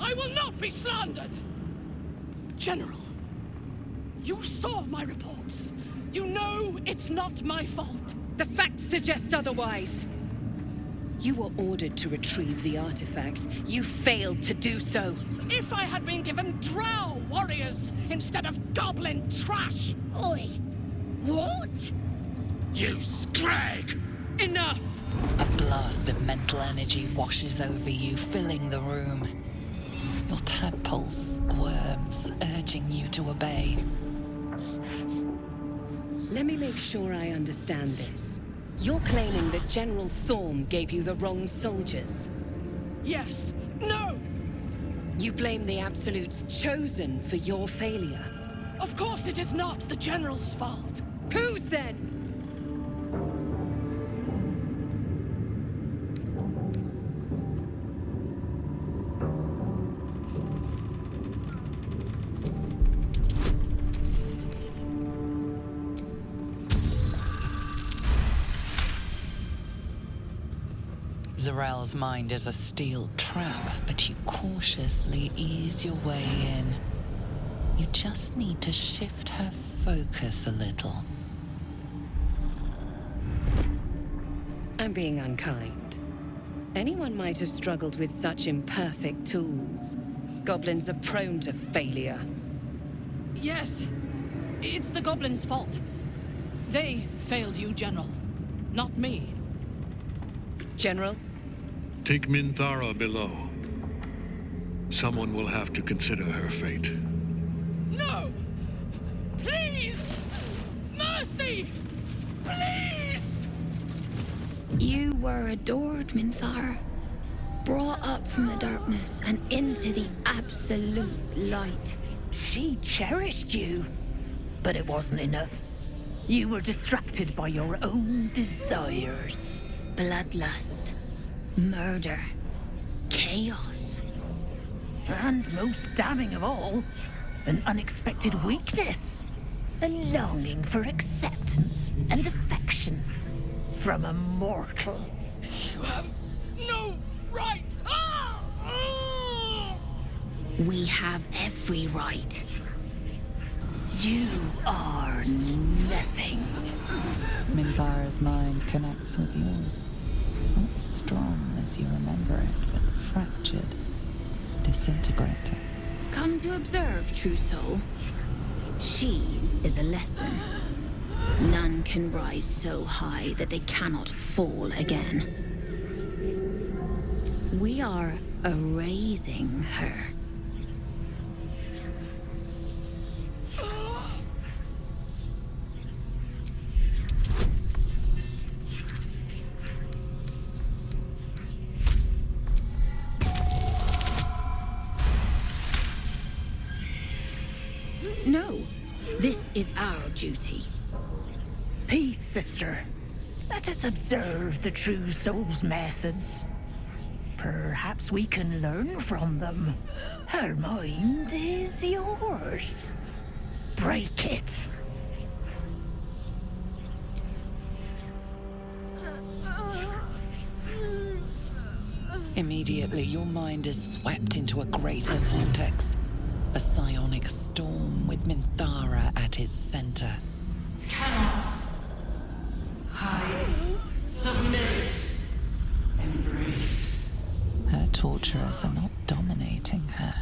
I will not be slandered! General, you saw my reports. You know it's not my fault. The facts suggest otherwise. You were ordered to retrieve the artifact. You failed to do so. If I had been given drow warriors instead of goblin trash! Oi! What? You scrag! Enough! A blast of mental energy washes over you, filling the room. Your tadpole squirms, urging you to obey. Let me make sure I understand this. You're claiming that General Thorm gave you the wrong soldiers. Yes. No! You blame the Absolute's Chosen for your failure. Of course it is not the General's fault. Whose then? Zarel's mind is a steel trap, but you cautiously ease your way in. You just need to shift her focus a little. I'm being unkind. Anyone might have struggled with such imperfect tools. Goblins are prone to failure. Yes. It's the goblins' fault. They failed you, General. Not me. General? Take Minthara below. Someone will have to consider her fate. No! Please! Mercy! Please! You were adored, Minthara. Brought up from the darkness and into the Absolute's light. She cherished you, but it wasn't enough. You were distracted by your own desires. Bloodlust. Murder. Chaos. And most damning of all, an unexpected weakness. A longing for acceptance and affection from a mortal. You have no right! Ah! Ah! We have every right. You are nothing. Minthara's mind connects with yours. Not strong as you remember it, but fractured, disintegrating. Come to observe, true soul. She is a lesson. None can rise so high that they cannot fall again. We are erasing her. No, this is our duty. Peace, sister. Let us observe the true soul's methods. Perhaps we can learn from them. Her mind is yours. Break it. Immediately, your mind is swept into a greater vortex. A psionic storm with Minthara at its center. Cannot hide, submit, embrace. Her torturers are not dominating her.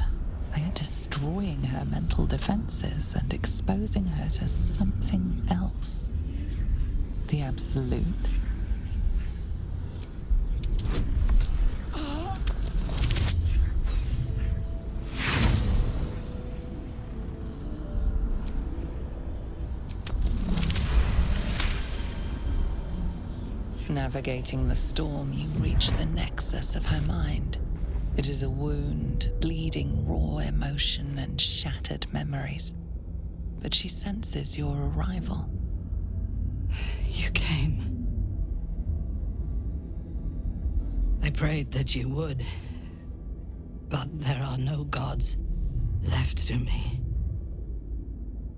They are destroying her mental defenses and exposing her to something else. The Absolute. Navigating the storm, you reach the nexus of her mind. It is a wound, bleeding raw emotion and shattered memories. But she senses your arrival. You came. I prayed that you would. But there are no gods left to me.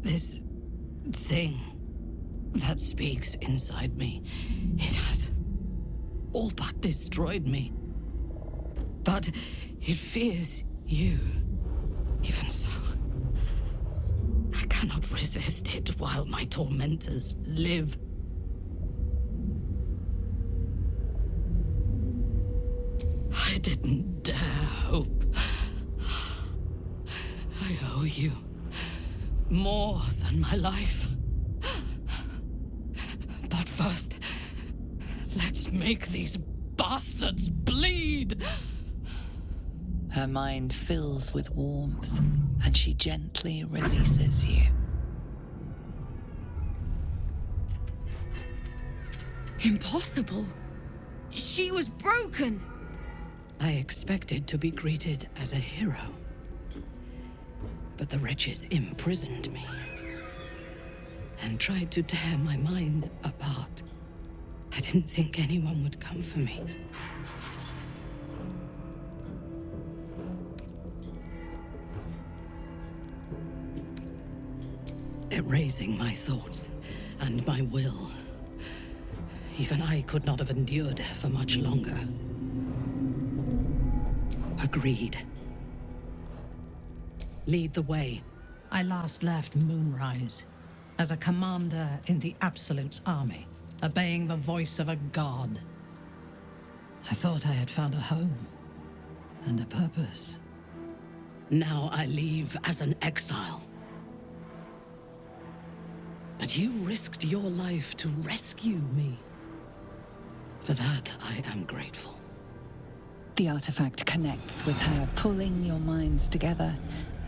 This thing that speaks inside me, it has all but destroyed me. But it fears You. Even so, I cannot resist it while my tormentors live. I didn't dare hope. I owe you more than my life. But first, let's make these bastards bleed! Her mind fills with warmth, and she gently releases you. Impossible. She was broken. I expected to be greeted as a hero. But the wretches imprisoned me and tried to tear my mind apart. I didn't think anyone would come for me. Erasing my thoughts and my will. Even I could not have endured for much longer. Agreed. Lead the way. I last left Moonrise as a commander in the Absolute's army, obeying the voice of a god. I thought I had found a home and a purpose. Now I leave as an exile. But you risked your life to rescue me. For that, I am grateful. The artifact connects with her, pulling your minds together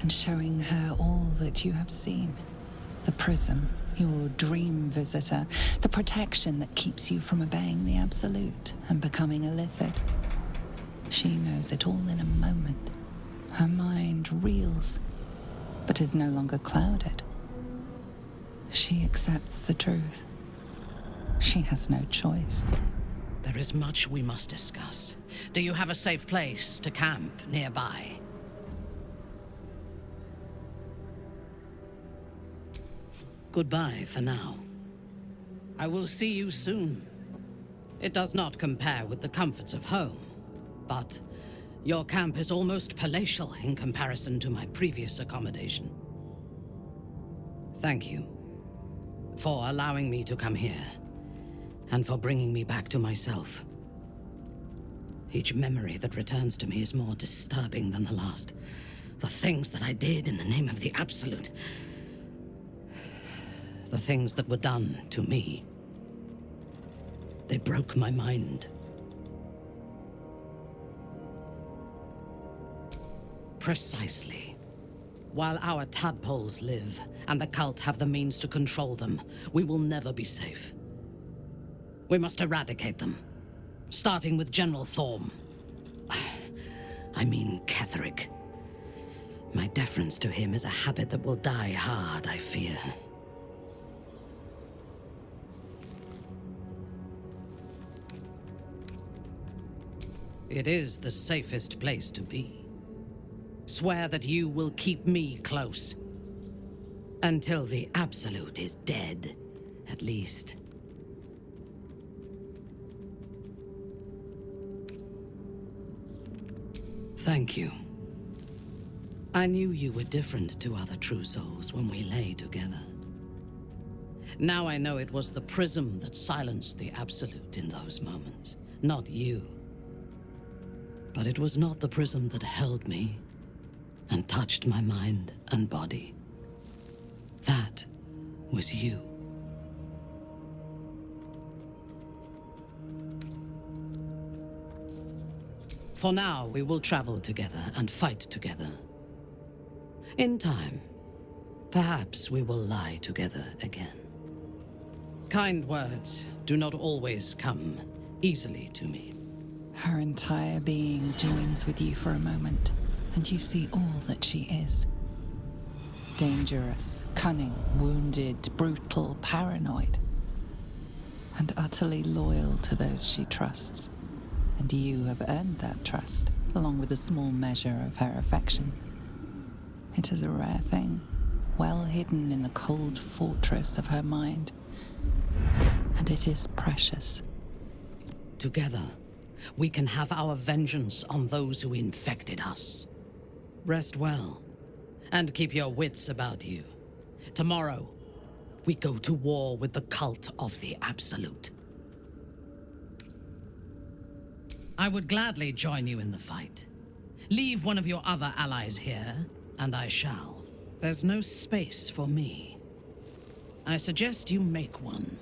and showing her all that you have seen. The prism, your dream visitor, the protection that keeps you from obeying the Absolute and becoming a Lithid. She knows it all in a moment. Her mind reels, but is no longer clouded. She accepts the truth. She has no choice. There is much we must discuss. Do you have a safe place to camp nearby? Goodbye for now. I will see you soon. It does not compare with the comforts of home, but your camp is almost palatial in comparison to my previous accommodation. Thank you for allowing me to come here, and for bringing me back to myself. Each memory that returns to me is more disturbing than the last. The things that I did in the name of the Absolute. The things that were done to me. They broke my mind. Precisely. While our tadpoles live, and the cult have the means to control them, we will never be safe. We must eradicate them, starting with General Thorm. I mean Ketheric. My deference to him is a habit that will die hard, I fear. It is the safest place to be. Swear that you will keep me close. Until the Absolute is dead, at least. Thank you. I knew you were different to other true souls when we lay together. Now I know it was the prism that silenced the Absolute in those moments, not you. But it was not the prism that held me and touched my mind and body. That was you. For now, we will travel together and fight together. In time, perhaps we will lie together again. Kind words do not always come easily to me. Her entire being joins with you for a moment, and you see all that she is. Dangerous, cunning, wounded, brutal, paranoid, and utterly loyal to those she trusts. And you have earned that trust, along with a small measure of her affection. It is a rare thing, well hidden in the cold fortress of her mind. And it is precious. Together, we can have our vengeance on those who infected us. Rest well, and keep your wits about you. Tomorrow, we go to war with the cult of the Absolute. I would gladly join you in the fight. Leave one of your other allies here, and I shall. There's no space for me. I suggest you make one.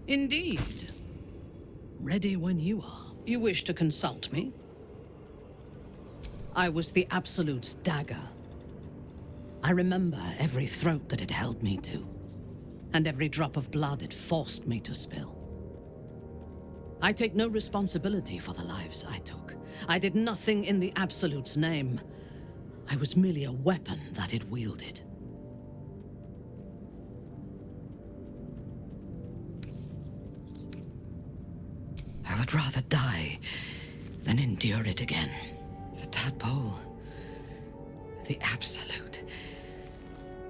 Indeed. Ready when you are. You wish to consult me? I was the Absolute's dagger. I remember every throat that it held me to, and every drop of blood it forced me to spill. I take no responsibility for the lives I took. I did nothing in the Absolute's name. I was merely a weapon that it wielded. I would rather die than endure it again. The tadpole, the Absolute.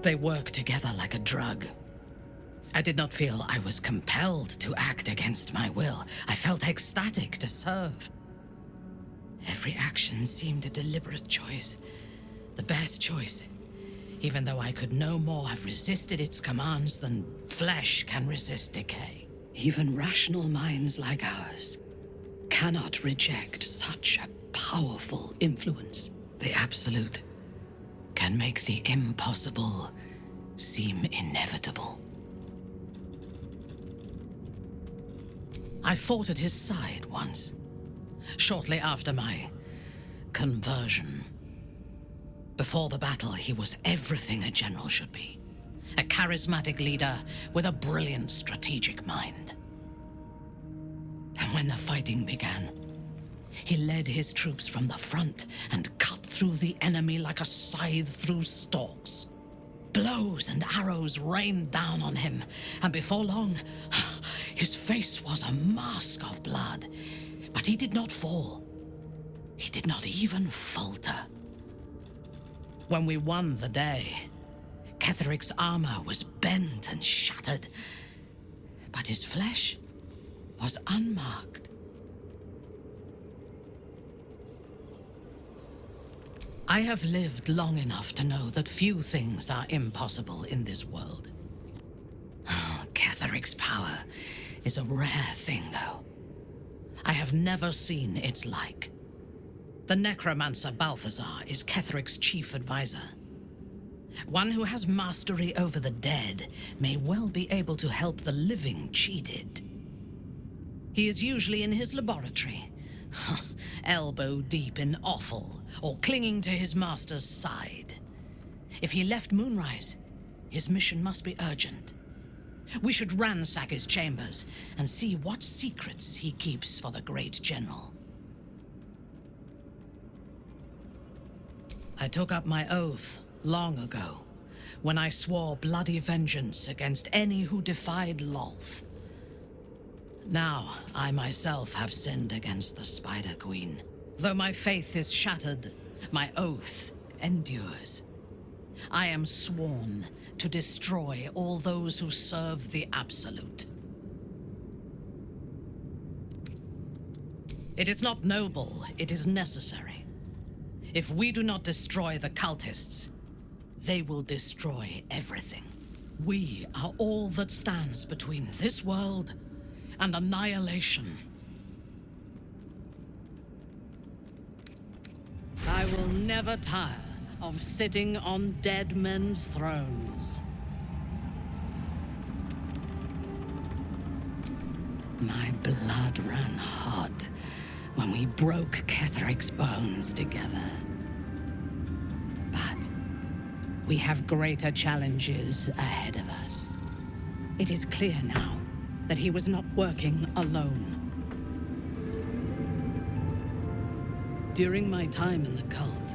They work together like a drug. I did not feel I was compelled to act against my will. I felt ecstatic to serve. Every action seemed a deliberate choice. The best choice. Even though I could no more have resisted its commands than flesh can resist decay. Even rational minds like ours cannot reject such a powerful influence. The Absolute can make the impossible seem inevitable. I fought at his side once, shortly after my conversion. Before the battle, he was everything a general should be. A charismatic leader with a brilliant strategic mind. And when the fighting began, he led his troops from the front and cut through the enemy like a scythe through stalks. Blows and arrows rained down on him, and before long, his face was a mask of blood. But he did not fall. He did not even falter. When we won the day, Ketheric's armor was bent and shattered, but his flesh was unmarked. I have lived long enough to know that few things are impossible in this world. Ketheric's power is a rare thing, though. I have never seen its like. The necromancer Balthazar is Ketheric's chief advisor. One who has mastery over the dead may well be able to help the living cheated. He is usually in his laboratory, elbow deep in offal, or clinging to his master's side. If he left Moonrise, his mission must be urgent. We should ransack his chambers and see what secrets he keeps for the great general. I took up my oath long ago, when I swore bloody vengeance against any who defied Lolth. Now, I myself have sinned against the Spider Queen. Though my faith is shattered, my oath endures. I am sworn to destroy all those who serve the Absolute. It is not noble, it is necessary. If we do not destroy the cultists, they will destroy everything. We are all that stands between this world and annihilation. I will never tire of sitting on dead men's thrones. My blood ran hot when we broke Ketheric's bones together. But we have greater challenges ahead of us. It is clear now that he was not working alone. During my time in the cult,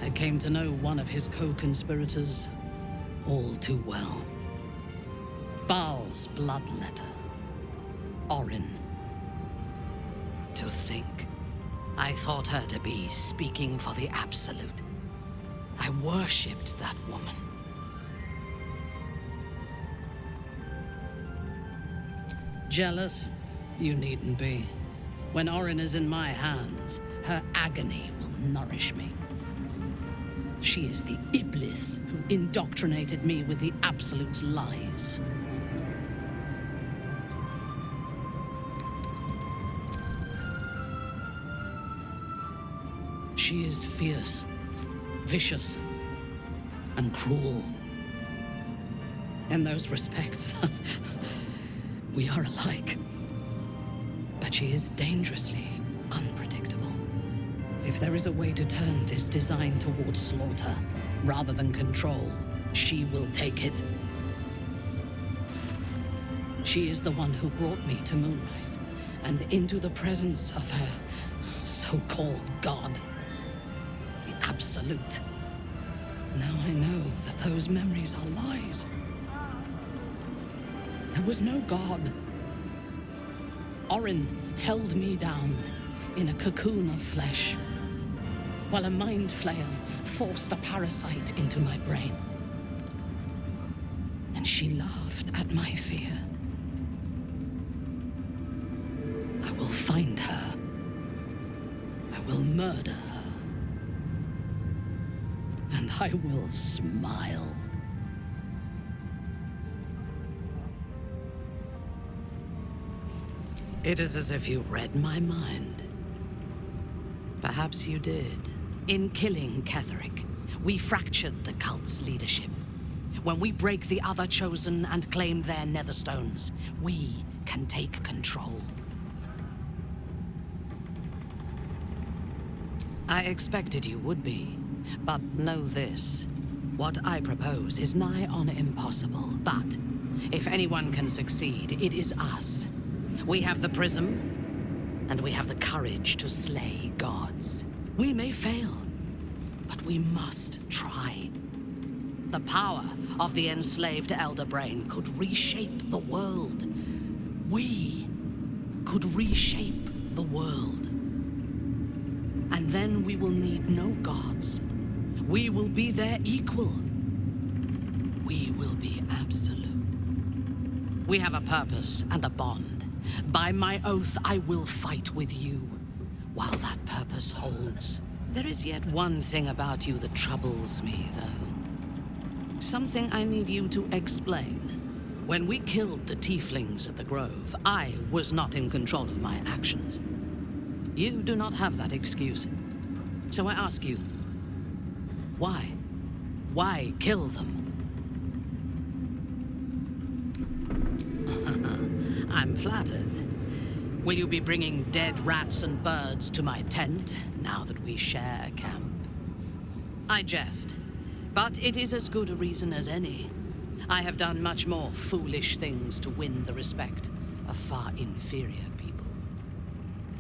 I came to know one of his co-conspirators all too well. Baal's bloodletter, Orin. To think, I thought her to be speaking for the Absolute. I worshipped that woman. Jealous? You needn't be. When Orin is in my hands, her agony will nourish me. She is the Iblis who indoctrinated me with the Absolute's lies. She is fierce, vicious, and cruel. In those respects, we are alike. But she is dangerously unpredictable. If there is a way to turn this design towards slaughter, rather than control, she will take it. She is the one who brought me to Moonrise, and into the presence of her so-called god. The Absolute. Now I know that those memories are lies. There was no god. Orin held me down in a cocoon of flesh, while a mind flayer forced a parasite into my brain. And she laughed at my fear. I will find her. I will murder her. And I will smile. It is as if you read my mind. Perhaps you did. In killing Ketheric, we fractured the cult's leadership. When we break the other chosen and claim their netherstones, we can take control. I expected you would be, but know this. What I propose is nigh on impossible, but if anyone can succeed, it is us. We have the prism, and we have the courage to slay gods. We may fail, but we must try. The power of the enslaved Elder Brain could reshape the world. We could reshape the world. And then we will need no gods. We will be their equal. We will be absolute. We have a purpose and a bond. By my oath, I will fight with you, while that purpose holds. There is yet one thing about you that troubles me, though. Something I need you to explain. When we killed the tieflings at the Grove, I was not in control of my actions. You do not have that excuse. So I ask you, why? Why kill them? I'm flattered. Will you be bringing dead rats and birds to my tent, now that we share a camp? I jest, but it is as good a reason as any. I have done much more foolish things to win the respect of far inferior people.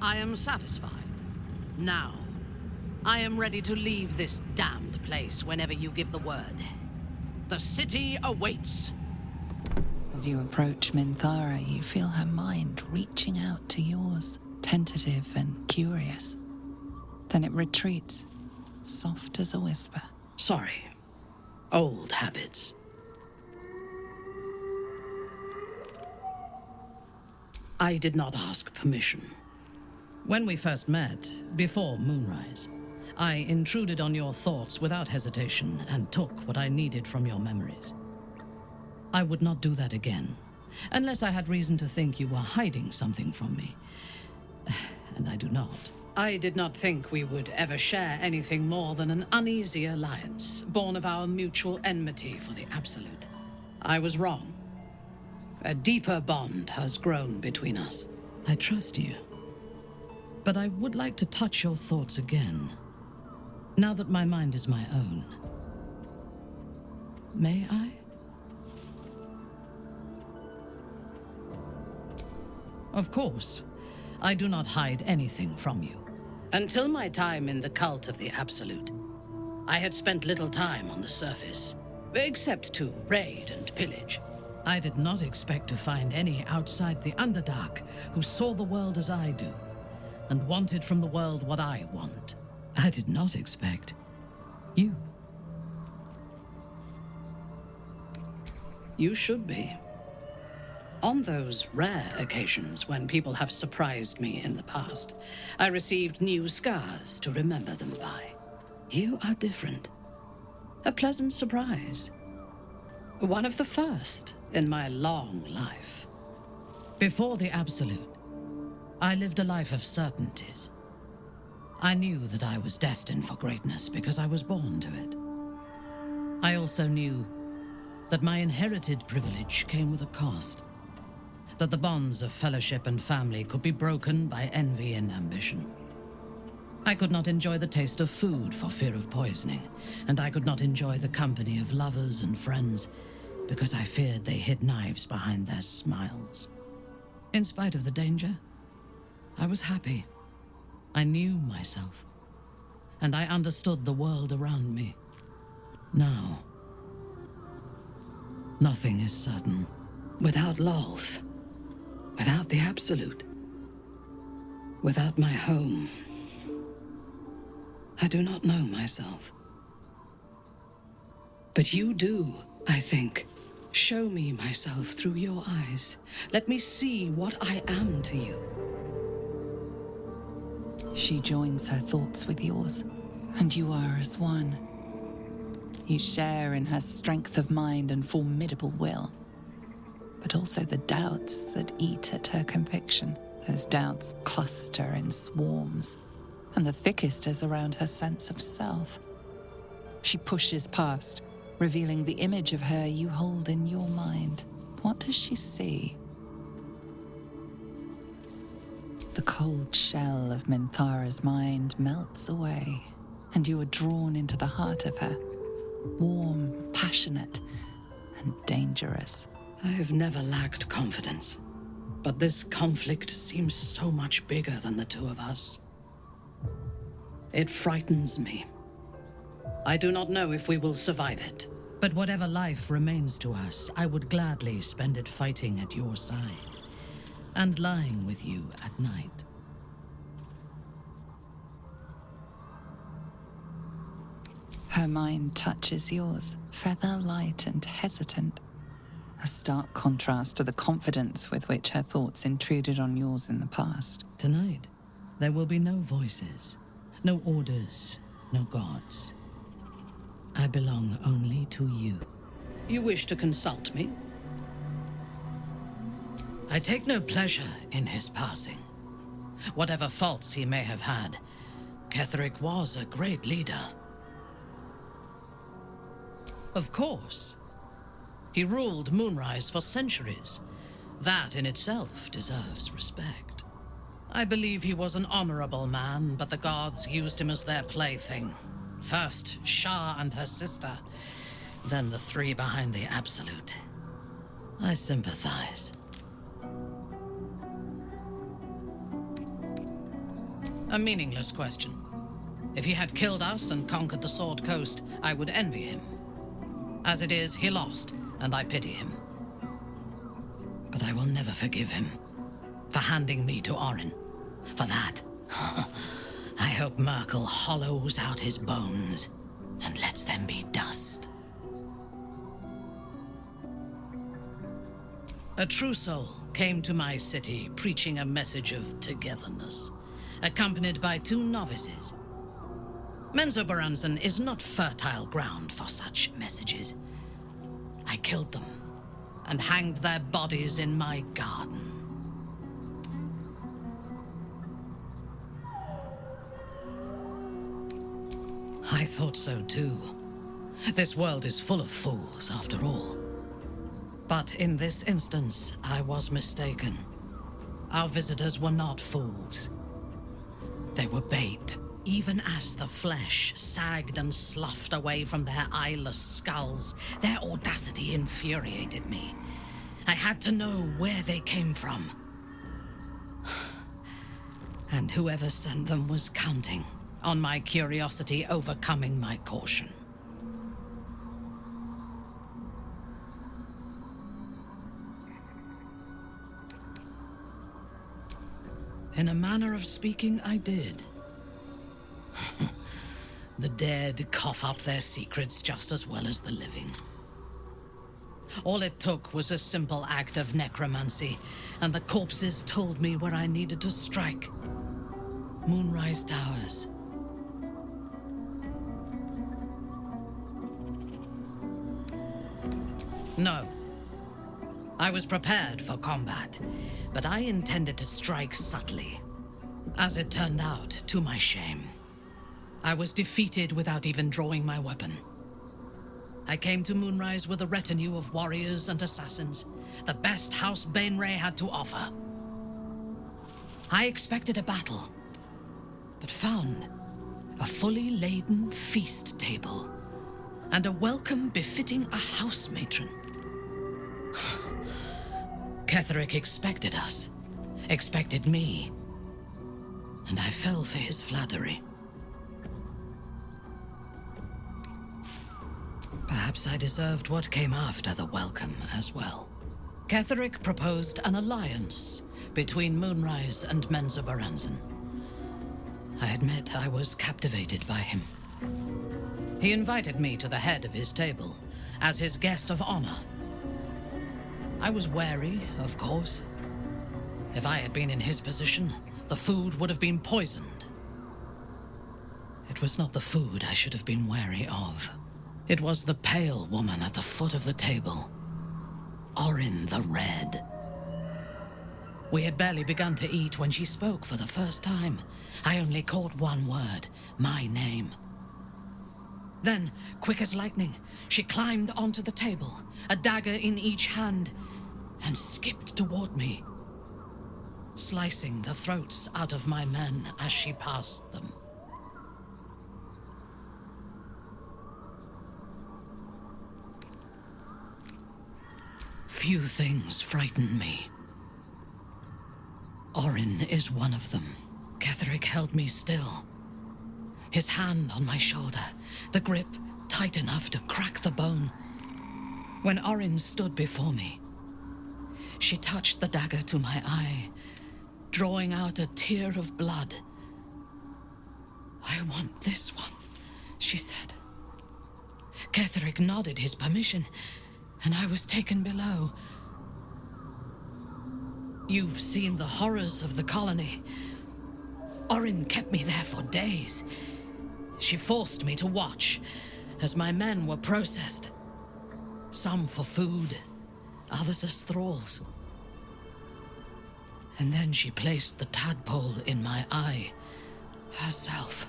I am satisfied. Now, I am ready to leave this damned place whenever you give the word. The city awaits. As you approach Minthara, you feel her mind reaching out to yours, tentative and curious. Then it retreats, soft as a whisper. Sorry. Old habits. I did not ask permission. When we first met, before Moonrise, I intruded on your thoughts without hesitation and took what I needed from your memories. I would not do that again, unless I had reason to think you were hiding something from me. And I do not. I did not think we would ever share anything more than an uneasy alliance, born of our mutual enmity for the Absolute. I was wrong. A deeper bond has grown between us. I trust you. But I would like to touch your thoughts again, now that my mind is my own. May I? Of course, I do not hide anything from you. Until my time in the cult of the Absolute, I had spent little time on the surface, except to raid and pillage. I did not expect to find any outside the Underdark who saw the world as I do, and wanted from the world what I want. I did not expect you. You should be. On those rare occasions when people have surprised me in the past, I received new scars to remember them by. You are different. A pleasant surprise. One of the first in my long life. Before the Absolute, I lived a life of certainties. I knew that I was destined for greatness because I was born to it. I also knew that my inherited privilege came with a cost. That the bonds of fellowship and family could be broken by envy and ambition. I could not enjoy the taste of food for fear of poisoning, and I could not enjoy the company of lovers and friends because I feared they hid knives behind their smiles. In spite of the danger, I was happy. I knew myself, and I understood the world around me. Now, nothing is certain. Without Lolth, without the Absolute, without my home, I do not know myself. But you do, I think. Show me myself through your eyes. Let me see what I am to you. She joins her thoughts with yours, and you are as one. You share in her strength of mind and formidable will, but also the doubts that eat at her conviction. Those doubts cluster in swarms, and the thickest is around her sense of self. She pushes past, revealing the image of her you hold in your mind. What does she see? The cold shell of Minthara's mind melts away, and you are drawn into the heart of her, warm, passionate, and dangerous. I have never lacked confidence, but this conflict seems so much bigger than the two of us. It frightens me. I do not know if we will survive it. But whatever life remains to us, I would gladly spend it fighting at your side and lying with you at night. Her mind touches yours, feather light and hesitant. A stark contrast to the confidence with which her thoughts intruded on yours in the past. Tonight, there will be no voices, no orders, no gods. I belong only to you. You wish to consult me? I take no pleasure in his passing. Whatever faults he may have had, Ketheric was a great leader. Of course. He ruled Moonrise for centuries. That in itself deserves respect. I believe he was an honorable man, but the gods used him as their plaything. First, Shah and her sister, then the three behind the Absolute. I sympathize. A meaningless question. If he had killed us and conquered the Sword Coast, I would envy him. As it is, he lost, and I pity him. But I will never forgive him for handing me to Orin. For that, I hope Merkel hollows out his bones and lets them be dust. A true soul came to my city preaching a message of togetherness, accompanied by 2 novices. Menzoberranzan is not fertile ground for such messages. I killed them and hanged their bodies in my garden. I thought so too. This world is full of fools, after all. But in this instance, I was mistaken. Our visitors were not fools. They were bait. Even as the flesh sagged and sloughed away from their eyeless skulls, their audacity infuriated me. I had to know where they came from. And whoever sent them was counting on my curiosity overcoming my caution. In a manner of speaking, I did. The dead cough up their secrets just as well as the living. All it took was a simple act of necromancy, and the corpses told me where I needed to strike. Moonrise Towers. No. I was prepared for combat, but I intended to strike subtly. As it turned out, to my shame, I was defeated without even drawing my weapon. I came to Moonrise with a retinue of warriors and assassins, the best House Bainray had to offer. I expected a battle, but found a fully laden feast table and a welcome befitting a house matron. Ketherick expected us, expected me, and I fell for his flattery. Perhaps I deserved what came after the welcome as well. Ketherick proposed an alliance between Moonrise and Menza Baranzan. I admit I was captivated by him. He invited me to the head of his table as his guest of honor. I was wary, of course. If I had been in his position, the food would have been poisoned. It was not the food I should have been wary of. It was the pale woman at the foot of the table. Orin the Red. We had barely begun to eat when she spoke for the first time. I only caught one word, my name. Then, quick as lightning, she climbed onto the table, a dagger in each hand, and skipped toward me, slicing the throats out of my men as she passed them. Few things frighten me. Orin is one of them. Ketherick held me still, his hand on my shoulder, the grip tight enough to crack the bone. When Orin stood before me, she touched the dagger to my eye, drawing out a tear of blood. "I want this one," she said. Ketherick nodded his permission, and I was taken below. You've seen the horrors of the colony. Orin kept me there for days. She forced me to watch as my men were processed. Some for food, others as thralls. And then she placed the tadpole in my eye herself.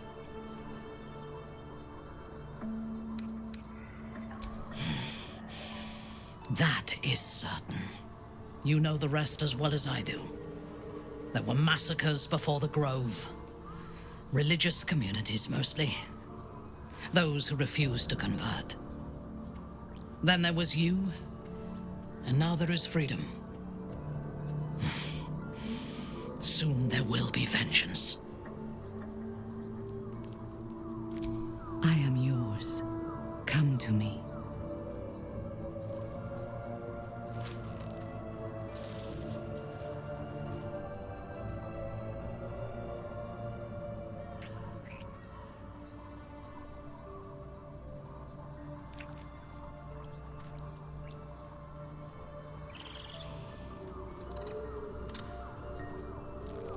That is certain. You know the rest as well as I do. There were massacres before the Grove. Religious communities mostly. Those who refused to convert. Then there was you, and now there is freedom. Soon there will be vengeance. I am yours. Come to me.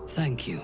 Thank you.